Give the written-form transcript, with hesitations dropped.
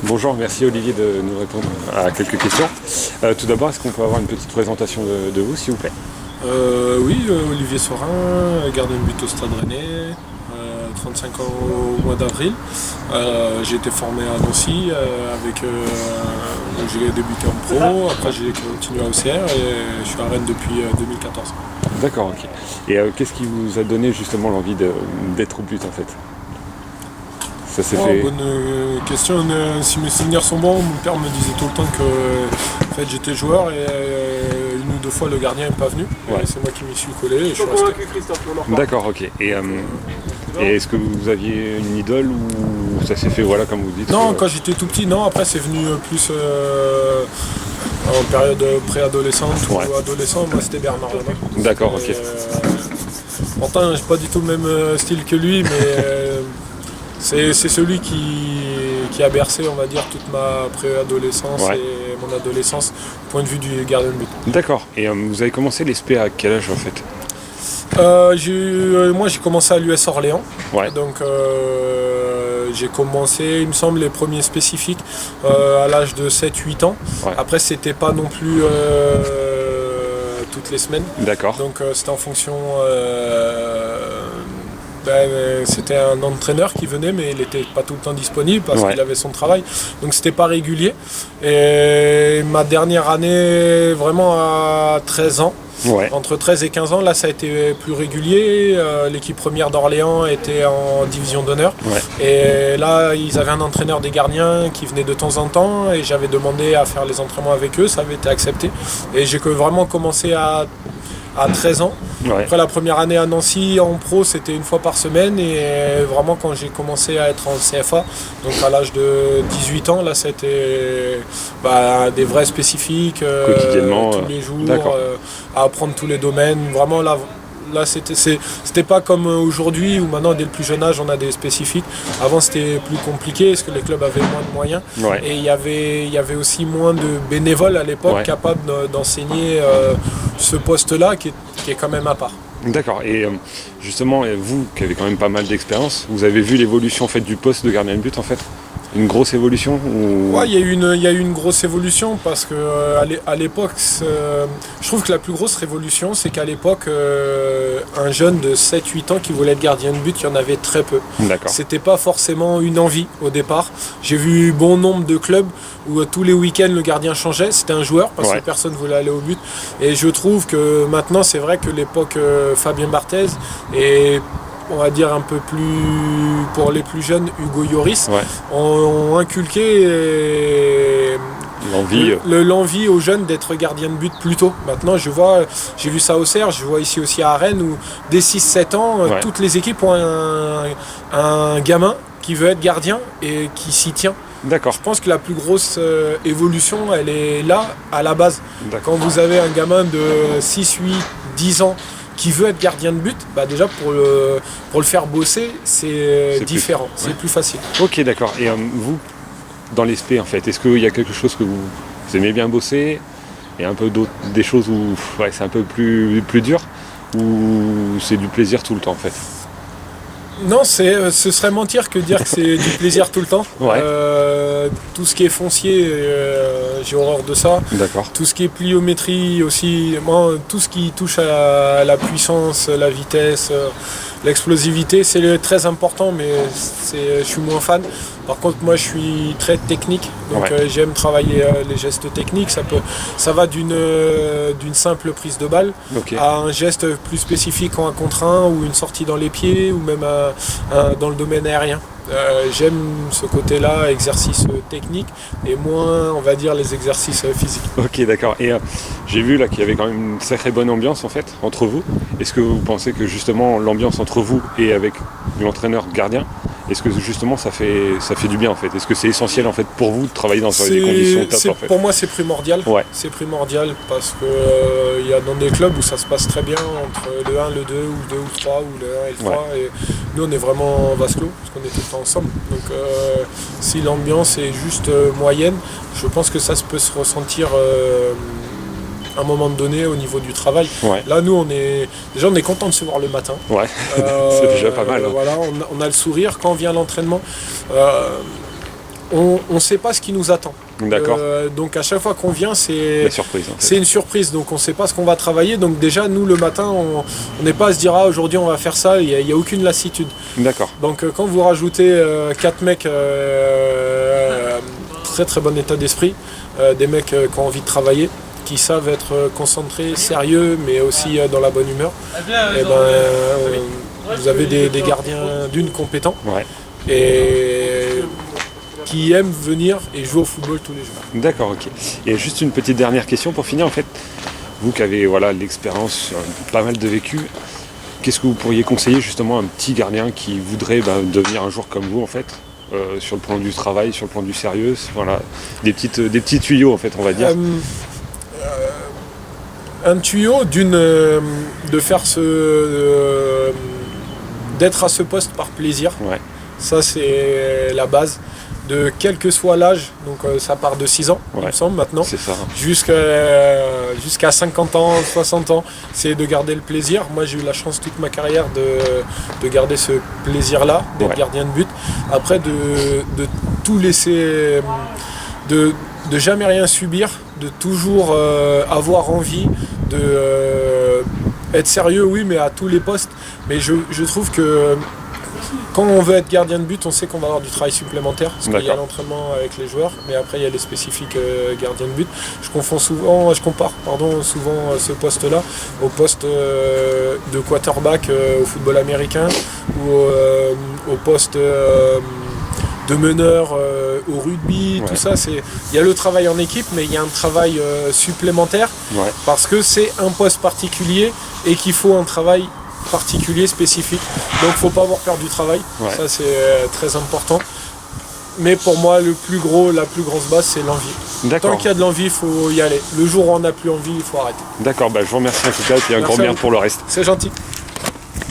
Bonjour, merci Olivier de nous répondre à quelques questions. Tout d'abord, est-ce qu'on peut avoir une petite présentation de vous, s'il vous plaît? Oui, Olivier Sorin, gardien de but au Stade Rennais, 35 ans au mois d'avril. J'ai été formé à Nancy, j'ai débuté en pro, après j'ai continué à OCR et je suis à Rennes depuis 2014. D'accord, ok. Et qu'est-ce qui vous a donné justement l'envie d'être au but en fait? Ça s'est fait... Bonne question. Si mes souvenirs sont bons, mon père me disait tout le temps que en fait, j'étais joueur et une ou deux fois le gardien n'est pas venu. Ouais. C'est moi qui m'y suis collé et je suis resté. D'accord, ok. Et est-ce que vous aviez une idole ou ça s'est fait voilà comme vous dites? Non, quand j'étais tout petit, non. Après, c'est venu plus en période préadolescente ou adolescent. Moi, c'était Bernard Lama. D'accord, ok. Pourtant, j'ai pas du tout le même style que lui, mais c'est celui qui a bercé, on va dire, toute ma préadolescence et mon adolescence, du point de vue du gardien de but. D'accord. Et vous avez commencé l'ESP à quel âge en fait? Moi j'ai commencé à l'US Orléans, Ouais. donc j'ai commencé, il me semble, les premiers spécifiques à l'âge de 7-8 ans. Ouais. Après c'était pas non plus toutes les semaines, D'accord. donc c'était en fonction, c'était un entraîneur qui venait mais il n'était pas tout le temps disponible parce qu'il avait son travail, donc c'était pas régulier. Et ma dernière année vraiment à 13 ans, entre 13 et 15 ans, là ça a été plus régulier. L'équipe première d'Orléans était en division d'honneur. Et là ils avaient un entraîneur des gardiens qui venait de temps en temps et j'avais demandé à faire les entraînements avec eux, ça avait été accepté. Et j'ai vraiment commencé à 13 ans. Après la première année à Nancy en pro c'était une fois par semaine et vraiment quand j'ai commencé à être en CFA, donc à l'âge de 18 ans, là c'était des vrais spécifiques, quotidiennement, tous les jours, à apprendre tous les domaines. Vraiment là c'était pas comme aujourd'hui où maintenant dès le plus jeune âge on a des spécifiques. Avant c'était plus compliqué parce que les clubs avaient moins de moyens et il y avait aussi moins de bénévoles à l'époque capables d'enseigner ce poste-là qui est quand même à part. D'accord. Et justement, vous qui avez quand même pas mal d'expérience, vous avez vu l'évolution en fait du poste de gardien de but en fait? Une grosse évolution ou... Ouais, il y a eu une grosse évolution parce que à l'époque, je trouve que la plus grosse révolution, c'est qu'à l'époque, un jeune de 7-8 ans qui voulait être gardien de but, il y en avait très peu. D'accord. C'était pas forcément une envie au départ. J'ai vu bon nombre de clubs où tous les week-ends le gardien changeait, c'était un joueur parce que personne ne voulait aller au but. Et je trouve que maintenant, c'est vrai que l'époque Fabien Barthez et on va dire un peu plus pour les plus jeunes, Hugo Lloris, ont inculqué l'envie aux jeunes d'être gardien de but plus tôt. Maintenant, j'ai vu ça au Cerf, je vois ici aussi à Rennes où dès 6-7 ans, toutes les équipes ont un gamin qui veut être gardien et qui s'y tient. D'accord. Je pense que la plus grosse évolution, elle est là, à la base. Quand vous avez un gamin de 6, 8, 10 ans qui veut être gardien de but, déjà pour le faire bosser, c'est différent, c'est plus facile. Ok, d'accord. Et vous, dans l'ESP en fait, est-ce qu'il y a quelque chose que vous aimez bien bosser et un peu des choses où c'est un peu plus dur ou c'est du plaisir tout le temps en fait? Non, ce serait mentir que dire que c'est du plaisir tout le temps. Tout ce qui est foncier, j'ai horreur de ça. D'accord. Tout ce qui est pliométrie aussi, tout ce qui touche à la la vitesse, l'explosivité, c'est très important, mais je suis moins fan. Par contre, moi, je suis très technique, donc j'aime travailler les gestes techniques. Ça va d'une simple prise de balle à un geste plus spécifique en 1 contre 1 ou une sortie dans les pieds ou même dans le domaine aérien. J'aime ce côté-là, exercice technique, et moins, on va dire, les exercices physiques. Ok, d'accord. Et j'ai vu là qu'il y avait quand même une sacrée bonne ambiance en fait entre vous. Est-ce que vous pensez que justement l'ambiance entre vous et avec l'entraîneur gardien, est-ce que justement ça fait du bien en fait? Est-ce que c'est essentiel en fait pour vous de travailler dans des conditions top en fait? Pour moi c'est primordial. C'est primordial parce que il y a dans des clubs où ça se passe très bien entre le 1, le 2 ou le 2 ou 3 ou le 1 et le 3 et nous on est vraiment en vase clos parce qu'on est tout le temps ensemble. Donc si l'ambiance est juste moyenne, je pense que ça peut se ressentir à un moment donné au niveau du travail. Là nous on est content de se voir le matin. C'est déjà pas mal. Voilà, on a le sourire quand vient l'entraînement. on ne sait pas ce qui nous attend. D'accord. Donc à chaque fois qu'on vient, c'est La surprise. En fait. c'est une surprise. Donc on ne sait pas ce qu'on va travailler. Donc déjà, nous, le matin, on n'est pas à se dire ah, aujourd'hui on va faire ça. Il n'y a aucune lassitude. D'accord. Donc quand vous rajoutez 4 mecs très très bon état d'esprit, des mecs qui ont envie de travailler, qui savent être concentrés, sérieux, mais aussi dans la bonne humeur, et vous avez des gardiens d'une compétents. Ouais. Et qui aiment venir et jouer au football tous les jours. D'accord, ok. Et juste une petite dernière question pour finir, en fait. Vous qui avez l'expérience, pas mal de vécu, qu'est-ce que vous pourriez conseiller justement à un petit gardien qui voudrait devenir un jour comme vous, en fait, sur le plan du travail, sur le plan du sérieux, voilà, des petits tuyaux, en fait, on va dire. Un tuyau de faire d'être à ce poste par plaisir. Ouais. Ça, c'est la base. De quel que soit l'âge, donc ça part de 6 ans, il me semble, maintenant, c'est ça. jusqu'à 50 ans, 60 ans, c'est de garder le plaisir. Moi, j'ai eu la chance toute ma carrière de garder ce plaisir-là, d'être gardien de but. Après, de tout laisser, de jamais rien subir, de toujours avoir envie, être sérieux, oui, mais à tous les postes. Mais je trouve que quand on veut être gardien de but, on sait qu'on va avoir du travail supplémentaire, parce qu'il y a l'entraînement avec les joueurs, mais après il y a les spécifiques gardiens de but. Je compare souvent ce poste-là au poste de quarterback au football américain, ou au poste de meneur au rugby, tout ça. Il y a le travail en équipe, mais il y a un travail supplémentaire, parce que c'est un poste particulier et qu'il faut un travail particulier, spécifique. Donc faut pas avoir peur du travail, ça c'est très important. Mais pour moi, la plus grosse base, c'est l'envie. Tant qu'il y a de l'envie, il faut y aller. Le jour où on n'a plus envie, il faut arrêter. D'accord, je vous remercie en tout cas, et puis un grand bien pour le reste. C'est gentil.